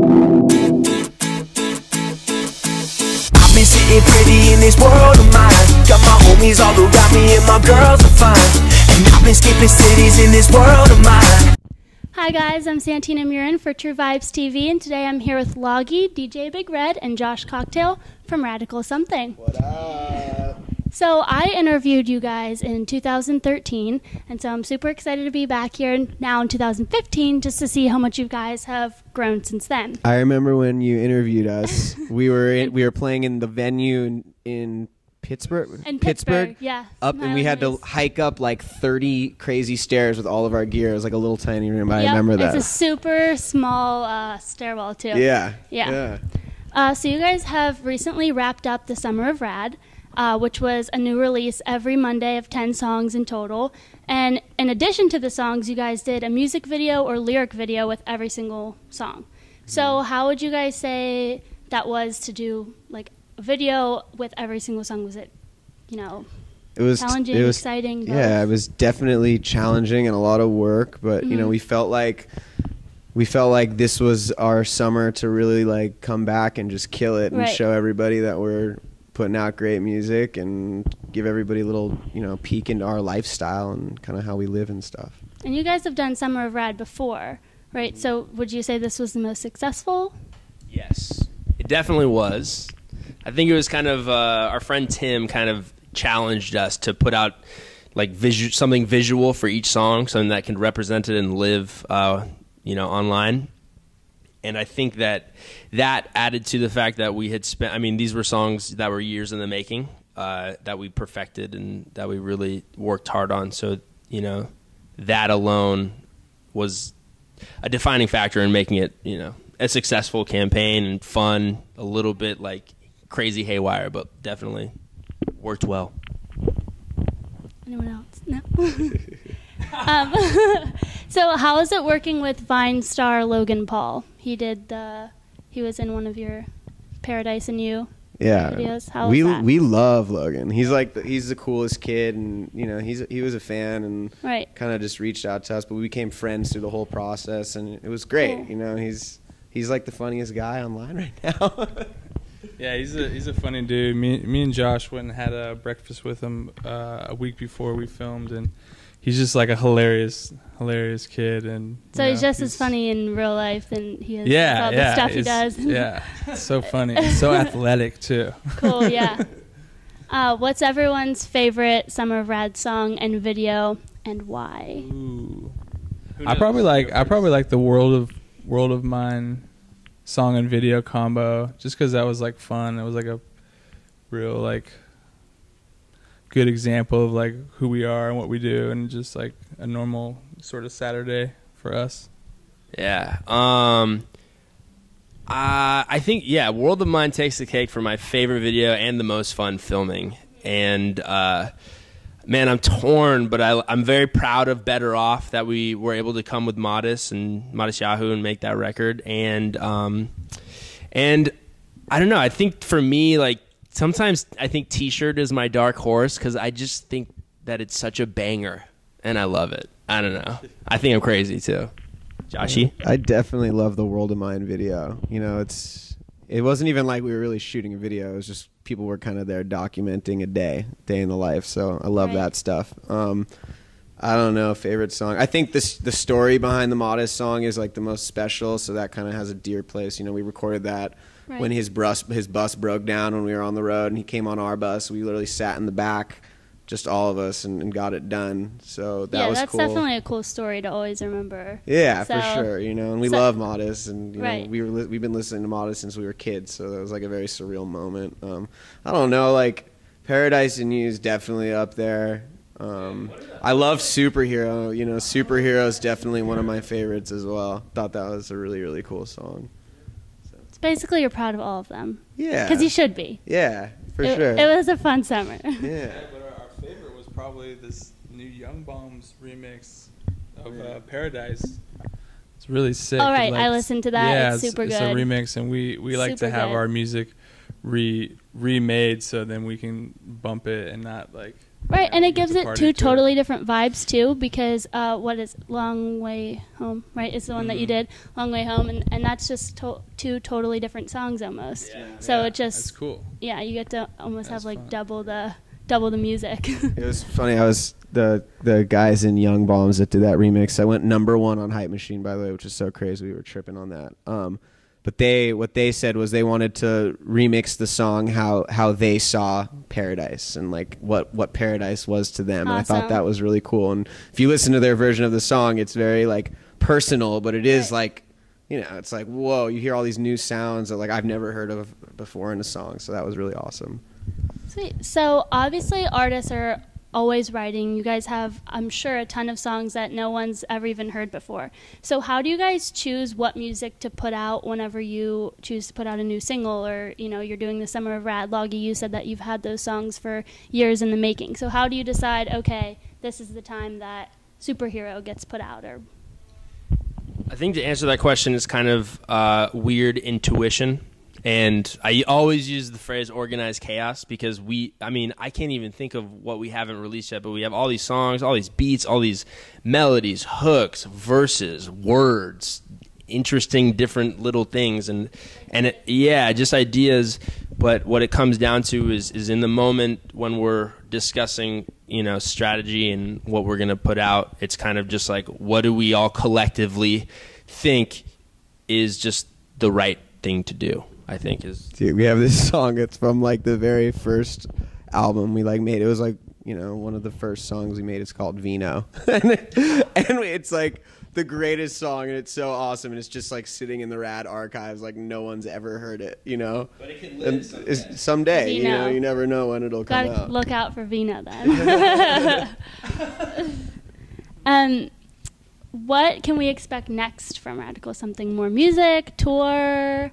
I've been sitting pretty in this world of mine. Got my homies all around me and my girls are fine. And I've been skipping cities in this world of mine. Hi guys, I'm Santina Murin for TruVibesTV, and today I'm here with Loggy, DJ Big Red, and Josh Cocktail from Radical Something. What up? So I interviewed you guys in 2013, and so I'm super excited to be back here now in 2015 just to see how much you guys have grown since then. I remember when you interviewed us. we were playing in the venue in Pittsburgh. In Pittsburgh, yeah. And we had to hike up like 30 crazy stairs with all of our gear. It was like a little tiny room. I remember that. It's a super small stairwell too. Yeah. So you guys have recently wrapped up the Summer of Rad, which was a new release every Monday of 10 songs in total. And in addition to the songs, you guys did a music video or lyric video with every single song. So how would you guys say that was to do like a video with every single song? Was it, it was challenging, exciting? Both? Yeah, it was definitely challenging and a lot of work, but we felt like this was our summer to really like come back and just kill it and show everybody that we're putting out great music and give everybody a little, peek into our lifestyle and kind of how we live and stuff. And you guys have done Summer of Rad before, right? So would you say this was the most successful? Yes, it definitely was. I think it was kind of our friend Tim kind of challenged us to put out like something visual for each song, something that can represent it and live, online. And I think that added to the fact that we had spent. I mean, these were songs that were years in the making, that we perfected and that we really worked hard on. So that alone was a defining factor in making it, a successful campaign and fun, a little bit like crazy haywire, but definitely worked well. Anyone else? No. So how is it working with Vine star Logan Paul? He was in one of your Paradise and You videos. How was that? We love Logan. He's he's the coolest kid, and he was a fan and kind of just reached out to us, but we became friends through the whole process, and it was great. Cool. He's like the funniest guy online right now. Yeah, he's a funny dude. Me and Josh went and had a breakfast with him a week before we filmed, and he's just like a hilarious kid. And so he's just as funny in real life than he is with all the stuff he does. Yeah, so funny, so athletic too. Cool, yeah. What's everyone's favorite Summer of Rad song and video, and why? Ooh. I probably like the World of Mine song and video combo, just because that was like fun. It was like a real like good example of like who we are and what we do, and just like a normal sort of Saturday for us. Yeah. I think World of Mine takes the cake for my favorite video and the most fun filming. And man, I'm torn, but I'm very proud of Better Off, that we were able to come with Modest Yahoo and make that record. And I don't know, I think for me, like, sometimes I think T-Shirt is my dark horse, because I just think that it's such a banger, and I love it. I don't know. I think I'm crazy too. Joshy? I definitely love the World of Mine video. It wasn't even like we were really shooting a video. It was just people were kind of there documenting a day in the life. So I love that stuff. I don't know, favorite song. I think the story behind the Modest song is like the most special, so that kind of has a dear place. We recorded that when his bus broke down when we were on the road, and he came on our bus. We literally sat in the back, just all of us, and got it done. So that was cool. Yeah, that's definitely a cool story to always remember. Yeah, for sure. And we love Modest, and we've been listening to Modest since we were kids. So that was like a very surreal moment. I don't know, like Paradise and You is definitely up there. I love Superhero. Superhero is definitely one of my favorites as well. Thought that was a really, really cool song. So. It's basically you're proud of all of them. Yeah. Because you should be. Yeah, for sure. It was a fun summer. Yeah. But our favorite was probably this new Young Bombs remix of Paradise. It's really sick. All right, I listened to that. Yeah, it's super good. It's a remix, and we like to have our music remade, so then we can bump it and not like Right, and it gives It's a it party two to it. totally different vibes too, because what is Long Way Home, right? Is the one that you did, Long Way Home, and that's just two totally different songs almost. So it just That's cool. yeah, you get to almost That's have like fun. double the music. It was funny. I was the guys in Young Bombs that did that remix. I went #1 on Hype Machine, by the way, which is so crazy. We were tripping on that. But what they said was they wanted to remix the song how they saw Paradise and like what Paradise was to them. And I thought Awesome. that was really cool. And if you listen to their version of the song, it's very like personal, but it is like, you know, it's like, whoa, you hear all these new sounds that like I've never heard of before in a song. So that was really awesome. Sweet. So obviously artists are always writing. You guys have, I'm sure, a ton of songs that no one's ever even heard before. So how do you guys choose what music to put out whenever you choose to put out a new single, or, you know, you're doing the Summer of Rad? Loggy, you said that you've had those songs for years in the making. So how do you decide, okay, this is the time that Superhero gets put out? Or I think to answer that question is kind of weird intuition. And I always use the phrase organized chaos because I can't even think of what we haven't released yet, but we have all these songs, all these beats, all these melodies, hooks, verses, words, interesting different little things. And just ideas. But what it comes down to is in the moment when we're discussing, you know, strategy and what we're going to put out, it's kind of just like, what do we all collectively think is just the right thing to do? I think is. Dude, we have this song. It's from like the very first album we like made. It was like, you know, one of the first songs we made. It's called Vino, and it's like the greatest song, and it's so awesome. And it's just like sitting in the Rad archives, like no one's ever heard it, you know. But it can live someday. You know, you never know when it'll come out. gotta look out for Vino then. What can we expect next from Radical? Something more music, tour?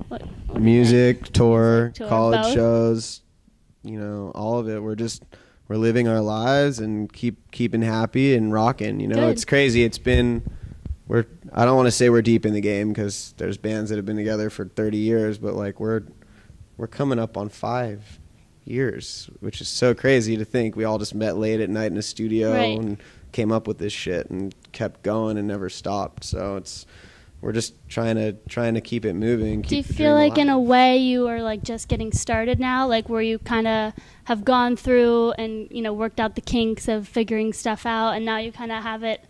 What Music, tour, tour, college both? shows, you know, all of it. We're living our lives and keeping happy and rocking. You know, Good. It's crazy. I don't want to say we're deep in the game because there's bands that have been together for 30 years, but like we're coming up on 5 years, which is so crazy to think. We all just met late at night in a studio Right. and came up with this shit and kept going and never stopped. So we're just trying to keep it moving. Do you feel like in a way you are like just getting started now, like where you kind of have gone through and, you know, worked out the kinks of figuring stuff out, and now you kind of have it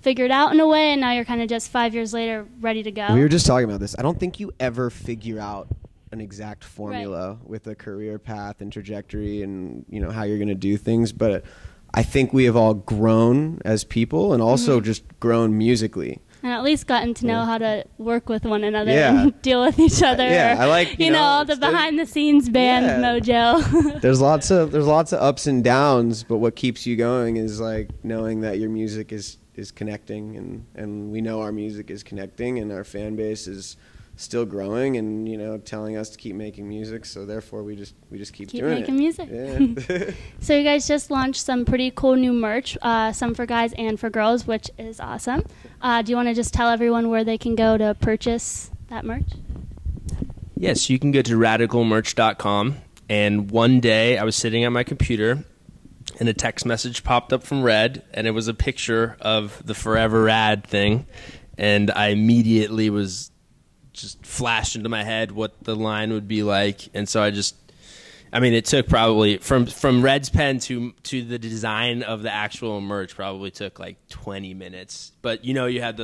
figured out in a way, and now you're kind of just 5 years later ready to go? We were just talking about this. I don't think you ever figure out an exact formula with a career path and trajectory and, you know, how you're going to do things, but I think we have all grown as people and also just grown musically. And at least gotten to know how to work with one another Yeah. and deal with each other. Yeah, I like, you know, all the behind the scenes band mojo. There's lots of ups and downs, but what keeps you going is like knowing that your music is connecting, and we know our music is connecting, and our fan base is still growing, and, you know, telling us to keep making music. So therefore, we just keep doing making it. music. Yeah. So you guys just launched some pretty cool new merch, some for guys and for girls, which is awesome. Do you want to just tell everyone where they can go to purchase that merch? Yes, you can go to radicalmerch.com. And one day I was sitting at my computer and a text message popped up from Red, and it was a picture of the Forever Rad thing. And I immediately was just flashed into my head what the line would be like. And so it took probably from Red's pen to the design of the actual merch probably took like 20 minutes. But, you know, you had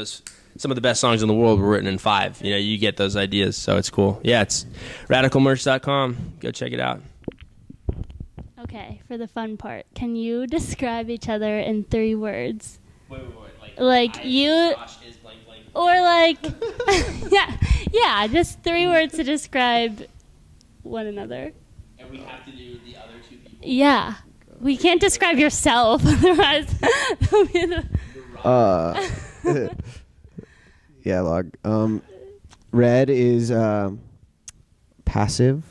some of the best songs in the world were written in 5. You know, you get those ideas. So it's cool. Yeah, it's radicalmerch.com. Go check it out. Okay, for the fun part, can you describe each other in 3 words? Wait. Like you... Josh is blank, blank. Or like... yeah, just 3 words to describe one another. And we have to do the other 2 people. Yeah. We can't describe yourself, otherwise... Yeah, Log. Red is passive,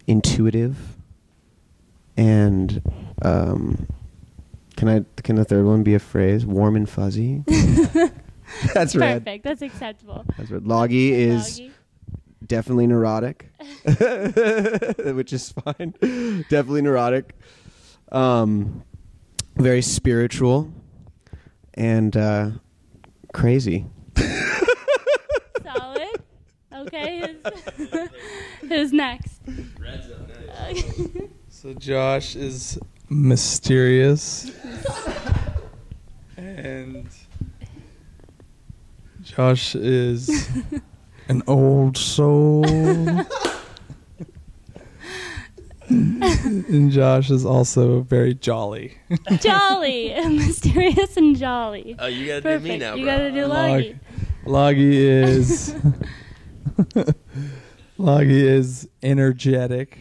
intuitive, and can the third one be a phrase? Warm and fuzzy. That's Red. Perfect. That's acceptable. That's Red. Loggy is definitely neurotic, which is fine. Definitely neurotic. Very spiritual and crazy. Solid. Okay, who's next? Red's up next. So Josh is mysterious. And Josh is an old soul. And Josh is also very jolly. Jolly, mysterious and jolly. Oh, you gotta Perfect. do me now, bro. You gotta do Loggy. Loggy is Loggy is energetic.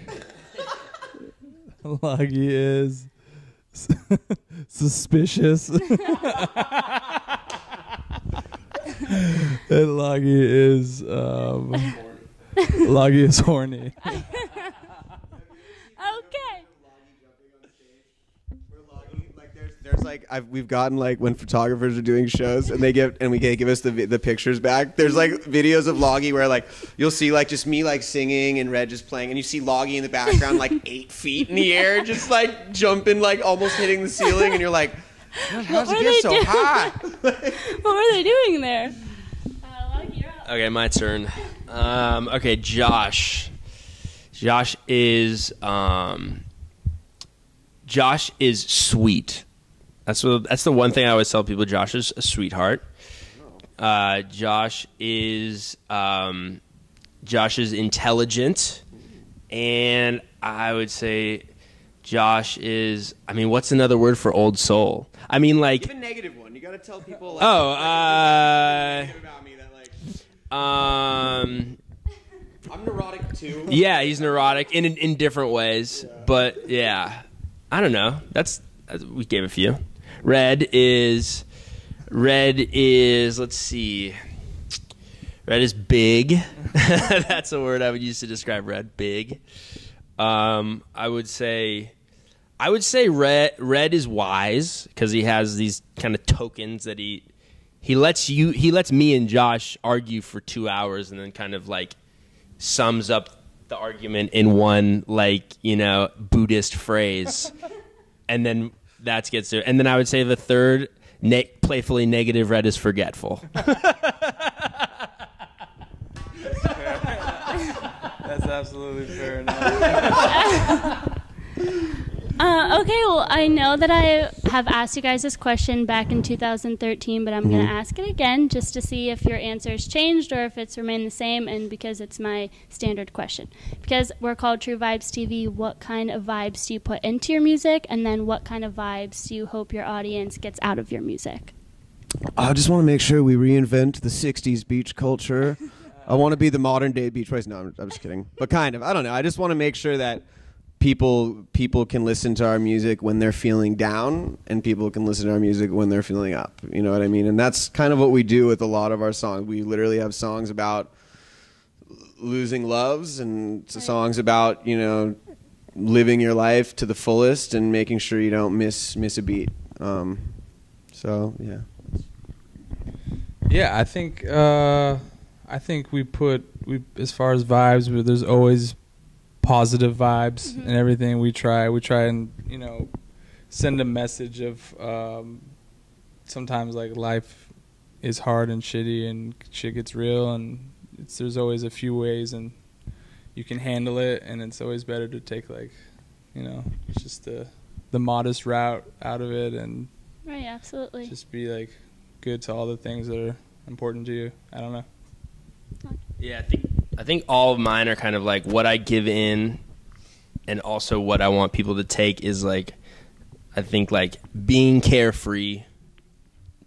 Loggy is suspicious. And Loggy is Loggy is horny. Okay. There's like we've gotten like when photographers are doing shows and we give us the pictures back. There's like videos of Loggy where like you'll see like just me like singing and Red just playing, and you see Loggy in the background like 8 feet in the air, just like jumping, like almost hitting the ceiling, and you're like, how's it get so high? What were they doing there? Loggy, you're up. Okay, my turn. Okay, Josh. Josh is sweet. That's the one thing I always tell people. Josh is a sweetheart. Josh is intelligent, and I would say Josh is. I mean, what's another word for old soul? I mean, like Give a negative one. You gotta tell people. Like, about me that like. I'm neurotic too. Yeah, he's neurotic in different ways, but yeah, I don't know. That's we gave a few. Red is let's see. Red is big. That's a word I would use to describe Red. Big. I would say Red is wise because he has these kind of tokens that he lets me and Josh argue for 2 hours and then kind of like sums up the argument in one, like, you know, Buddhist phrase, and then that gets there. And then I would say the third, playfully negative Red is forgetful. That's absolutely fair enough. Okay, well, I know that I have asked you guys this question back in 2013, but I'm going to ask it again just to see if your answers changed or if it's remained the same, and because it's my standard question. Because we're called TruVibesTV, what kind of vibes do you put into your music, and then what kind of vibes do you hope your audience gets out of your music? I just want to make sure we reinvent the 60s beach culture. I want to be the modern day Beach Boys. No, I'm just kidding. But kind of. I don't know. I just want to make sure that people can listen to our music when they're feeling down, and people can listen to our music when they're feeling up. You know what I mean? And that's kind of what we do with a lot of our songs. We literally have songs about losing loves and songs about, you know, living your life to the fullest and making sure you don't miss a beat. So yeah. Yeah, I think we as far as vibes, there's always positive vibes and everything. We try and, you know, send a message of sometimes like life is hard and shitty and shit gets real, and there's always a few ways and you can handle it, and it's always better to take, like, you know, just the modest route out of it, and Right, absolutely. just be like good to all the things that are important to you. I don't know. Yeah, I think all of mine are kind of like what I give in, and also what I want people to take is like, I think like being carefree,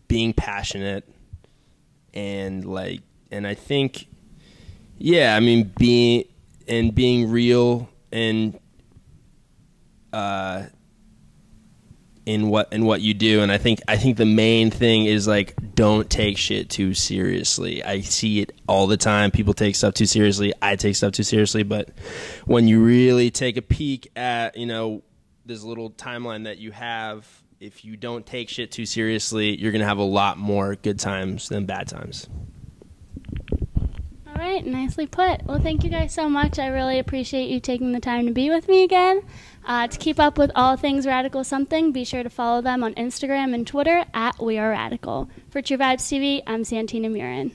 being passionate, and I think, yeah, I mean being real and in what you do. And I think the main thing is like, don't take shit too seriously. I see it all the time. People take stuff too seriously. I take stuff too seriously. But when you really take a peek at, you know, this little timeline that you have, if you don't take shit too seriously, you're gonna have a lot more good times than bad times. All All right, nicely put. Well, thank you guys so much. I really appreciate you taking the time to be with me again. To keep up with all things Radical Something, be sure to follow them on Instagram and Twitter @WeAreRadical. For TruVibesTV, I'm Santina Murin.